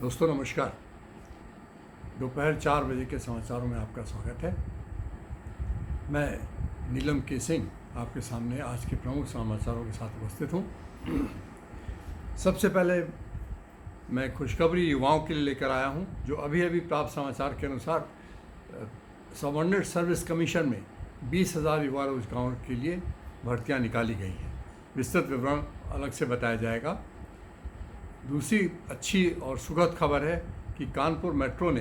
दोस्तों नमस्कार। दोपहर 4 बजे के समाचारों में आपका स्वागत है। मैं नीलम के सिंह आपके सामने आज के प्रमुख समाचारों के साथ उपस्थित हूँ। सबसे पहले मैं खुशखबरी युवाओं के लिए लेकर आया हूँ, जो अभी प्राप्त समाचार के अनुसार सबऑर्डिनेट सर्विस कमीशन में 20,000 युवा रोजगारों के लिए भर्तियाँ निकाली गई हैं। विस्तृत विवरण अलग से बताया जाएगा। दूसरी अच्छी और सुखद खबर है कि कानपुर मेट्रो ने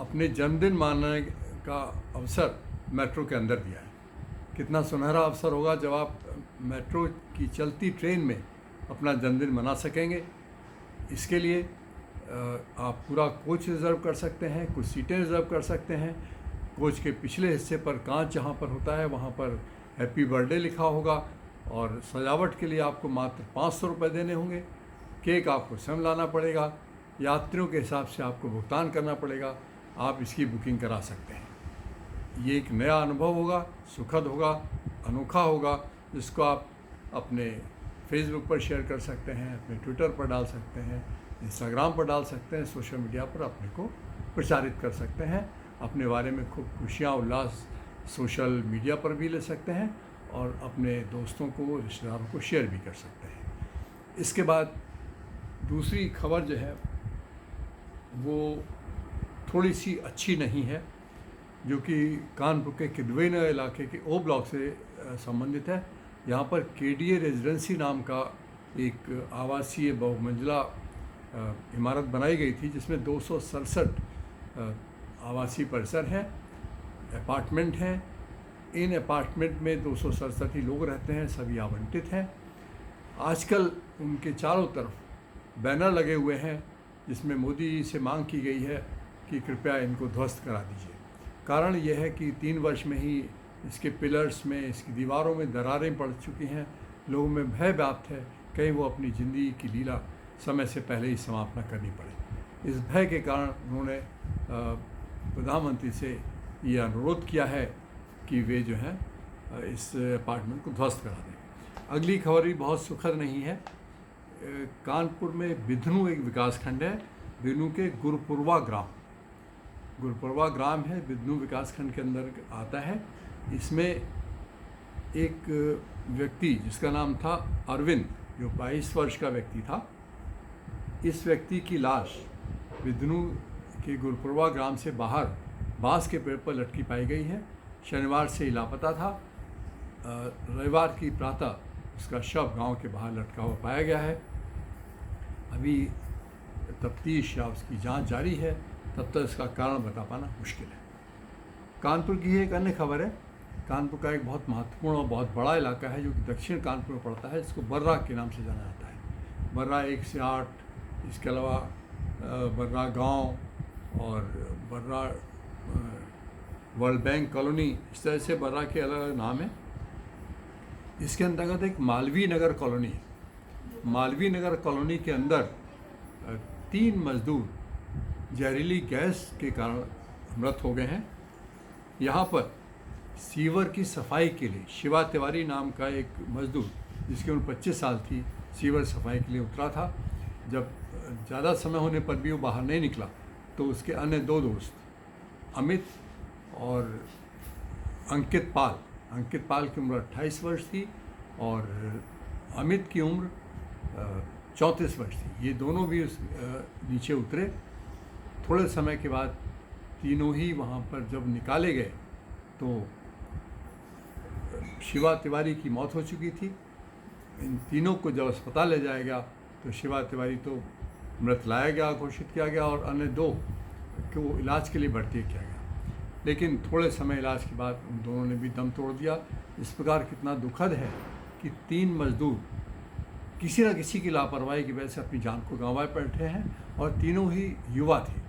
अपने जन्मदिन मनाने का अवसर मेट्रो के अंदर दिया है। कितना सुनहरा अवसर होगा जब आप मेट्रो की चलती ट्रेन में अपना जन्मदिन मना सकेंगे। इसके लिए आप पूरा कोच रिज़र्व कर सकते हैं, कुछ सीटें रिज़र्व कर सकते हैं। कोच के पिछले हिस्से पर कांच जहाँ पर होता है वहाँ पर हैप्पी बर्थडे लिखा होगा और सजावट के लिए आपको मात्र 500 रुपये देने होंगे। केक आपको स्वयं लाना पड़ेगा, यात्रियों के हिसाब से आपको भुगतान करना पड़ेगा। आप इसकी बुकिंग करा सकते हैं। ये एक नया अनुभव होगा, सुखद होगा, अनोखा होगा, जिसको आप अपने फेसबुक पर शेयर कर सकते हैं, अपने ट्विटर पर डाल सकते हैं, इंस्टाग्राम पर डाल सकते हैं, सोशल मीडिया पर अपने को प्रचारित कर सकते हैं। अपने बारे में खूब खुशियाँ उल्लास सोशल मीडिया पर भी ले सकते हैं और अपने दोस्तों को, रिश्तेदारों को शेयर भी कर सकते हैं। इसके बाद दूसरी खबर जो है वो थोड़ी सी अच्छी नहीं है, जो कि कानपुर के किदवई इलाके के ओ ब्लॉक से संबंधित है। यहाँ पर केडीए रेजिडेंसी नाम का एक आवासीय बहुमंजिला इमारत बनाई गई थी, जिसमें 267 आवासीय परिसर हैं, अपार्टमेंट हैं। इन अपार्टमेंट में 267 ही लोग रहते हैं, सभी आवंटित हैं। आजकल उनके चारों तरफ बैनर लगे हुए हैं जिसमें मोदी जी से मांग की गई है कि कृपया इनको ध्वस्त करा दीजिए। कारण यह है कि 3 वर्ष में ही इसके पिलर्स में, इसकी दीवारों में दरारें पड़ चुकी हैं। लोगों में भय व्याप्त है कहीं वो अपनी ज़िंदगी की लीला समय से पहले ही समाप्त न करनी पड़े। इस भय के कारण उन्होंने प्रधानमंत्री से ये अनुरोध किया है कि वे जो है इस अपार्टमेंट को ध्वस्त करा दें। अगली खबर भी बहुत सुखद नहीं है। कानपुर में बिधनू एक विकास खंड है, बिधनू के गुरुपुरवा ग्राम है, बिधनू विकास खंड के अंदर आता है। इसमें एक व्यक्ति जिसका नाम था अरविंद, जो 22 वर्ष का व्यक्ति था, इस व्यक्ति की लाश बिधनू के गुरुपुरवा ग्राम से बाहर बांस के पेड़ पर लटकी पाई गई है। शनिवार से ही लापता था। रविवार की प्रातः उसका शव गांव के बाहर लटका हुआ पाया गया है। अभी तफ्तीश या उसकी जांच जारी है, तब तक इसका कारण बता पाना मुश्किल है। कानपुर की एक अन्य खबर है। कानपुर का एक बहुत महत्वपूर्ण और बहुत बड़ा इलाका है जो कि दक्षिण कानपुर में पड़ता है, जिसको बर्रा के नाम से जाना जाता है। बर्रा 1 से 8, इसके अलावा बर्रा गांव और बर्रा वर्ल्ड बैंक कॉलोनी, इस तरह से बर्रा के अलग अलग नाम हैं। इसके अंतर्गत एक मालवीय नगर कॉलोनी है। मालवीय नगर कॉलोनी के अंदर 3 मजदूर जहरीली गैस के कारण मृत हो गए हैं। यहाँ पर सीवर की सफाई के लिए शिवा तिवारी नाम का एक मजदूर, जिसकी उम्र 25 साल थी, सीवर सफाई के लिए उतरा था। जब ज़्यादा समय होने पर भी वो बाहर नहीं निकला तो उसके अन्य 2 दोस्त अमित और अंकित पाल की उम्र 28 वर्ष थी और अमित की उम्र 34 वर्ष थी। ये दोनों भी उस नीचे उतरे। थोड़े समय के बाद तीनों ही वहाँ पर जब निकाले गए तो शिवा तिवारी की मौत हो चुकी थी। इन तीनों को जब अस्पताल ले जाया गया तो शिवा तिवारी तो मृत लाया गया, घोषित किया गया और अन्य 2 को इलाज के लिए भर्ती किया गया। लेकिन थोड़े समय इलाज के बाद उन दोनों ने भी दम तोड़ दिया। इस प्रकार कितना दुखद है कि 3 मजदूर किसी न किसी की लापरवाही की वजह से अपनी जान को गंवा बैठे हैं और तीनों ही युवा थे।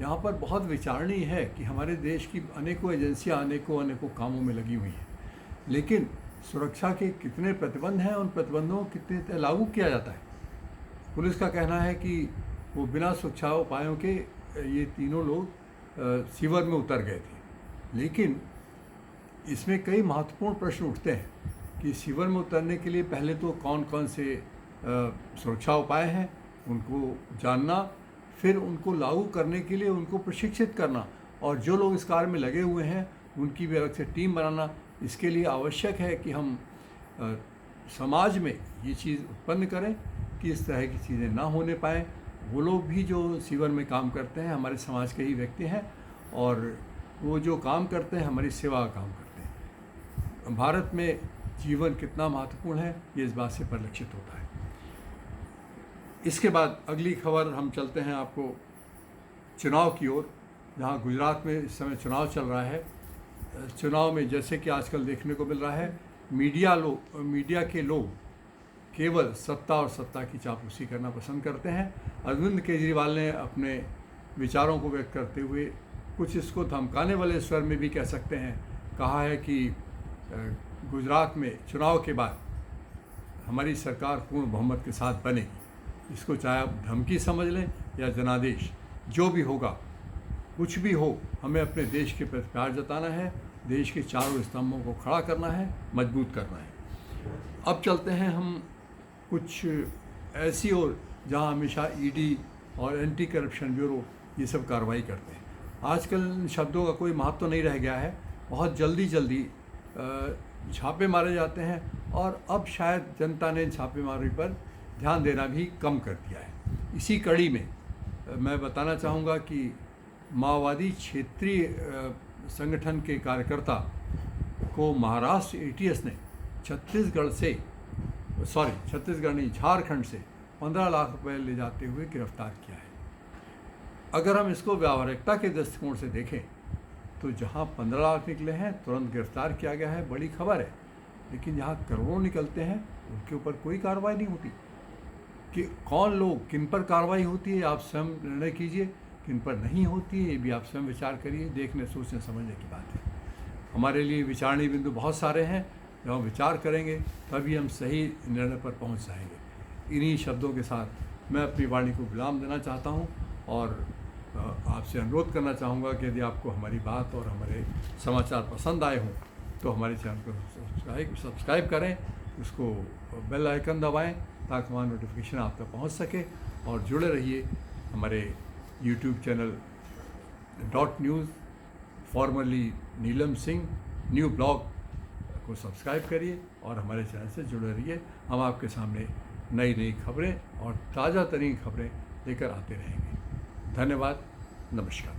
यहाँ पर बहुत विचारणीय है कि हमारे देश की अनेकों एजेंसियाँ अनेकों कामों में लगी हुई हैं, लेकिन सुरक्षा के कितने प्रतिबंध हैं, उन प्रतिबंधों को कितने लागू किया जाता है। पुलिस का कहना है कि वो बिना सुरक्षा उपायों के ये तीनों लोग सीवर में उतर गए थे। लेकिन इसमें कई महत्वपूर्ण प्रश्न उठते हैं कि सीवर में उतरने के लिए पहले तो कौन कौन से सुरक्षा उपाय हैं उनको जानना फिर उनको लागू करने के लिए उनको प्रशिक्षित करना, और जो लोग इस कार्य में लगे हुए हैं उनकी भी अलग से टीम बनाना। इसके लिए आवश्यक है कि हम समाज में ये चीज़ उत्पन्न करें कि इस तरह की चीज़ें ना होने पाएँ। वो लोग भी जो सीवर में काम करते हैं हमारे समाज के ही व्यक्ति हैं, और वो जो काम करते हैं हमारी सेवा का काम करते हैं। भारत में जीवन कितना महत्वपूर्ण है ये इस बात से परिलक्षित होता है। इसके बाद अगली खबर हम चलते हैं आपको चुनाव की ओर, जहाँ गुजरात में इस समय चुनाव चल रहा है। चुनाव में जैसे कि आजकल देखने को मिल रहा है, मीडिया के लोग केवल सत्ता और सत्ता की चापलूसी करना पसंद करते हैं। अरविंद केजरीवाल ने अपने विचारों को व्यक्त करते हुए कुछ इसको धमकाने वाले स्वर में भी कह सकते हैं, कहा है कि गुजरात में चुनाव के बाद हमारी सरकार पूर्ण बहुमत के साथ बनेगी। इसको चाहे आप धमकी समझ लें या जनादेश, जो भी होगा, कुछ भी हो, हमें अपने देश के प्रति प्यार जताना है, देश के चारों स्तंभों को खड़ा करना है, मजबूत करना है। अब चलते हैं हम कुछ ऐसी ओर जहाँ हमेशा ईडी और एंटी करप्शन ब्यूरो ये सब कार्रवाई करते हैं। आजकल इन शब्दों का कोई महत्व नहीं रह गया है, बहुत जल्दी छापे मारे जाते हैं, और अब शायद जनता ने छापेमारी पर ध्यान देना भी कम कर दिया है। इसी कड़ी में मैं बताना चाहूँगा कि माओवादी क्षेत्रीय संगठन के कार्यकर्ता को महाराष्ट्र एटीएस ने छत्तीसगढ़ नहीं, झारखंड से 15 लाख रुपए ले जाते हुए गिरफ्तार किया है। अगर हम इसको व्यावहारिकता के दृष्टिकोण से देखें तो जहां 15 लाख निकले हैं तुरंत गिरफ्तार किया गया है, बड़ी खबर है। लेकिन जहां करोड़ों निकलते हैं उनके ऊपर कोई कार्रवाई नहीं होती। कि कौन लोग, किन पर कार्रवाई होती है, आप स्वयं निर्णय कीजिए। किन पर नहीं होती है ये भी आप स्वयं विचार करिए। देखने, सोचने, समझने की बात है। हमारे लिए विचारणीय बिंदु बहुत सारे हैं। जब हम विचार करेंगे तभी हम सही निर्णय पर पहुंच जाएंगे। इन्हीं शब्दों के साथ मैं अपनी वाणी को विराम देना चाहता हूं, और आपसे अनुरोध करना चाहूँगा कि यदि आपको हमारी बात और हमारे समाचार पसंद आए हों तो हमारे चैनल को सब्सक्राइब करें, उसको बेल आइकन दबाएं ताकि हमारा नोटिफिकेशन आप तक पहुँच सके, और जुड़े रहिए हमारे यूट्यूब चैनल .न्यूज़ फॉर्मरली नीलम सिंह न्यू ब्लॉग को सब्सक्राइब करिए और हमारे चैनल से जुड़े रहिए। हम आपके सामने नई खबरें और ताज़ा तरीन खबरें लेकर आते रहेंगे। धन्यवाद, नमस्कार।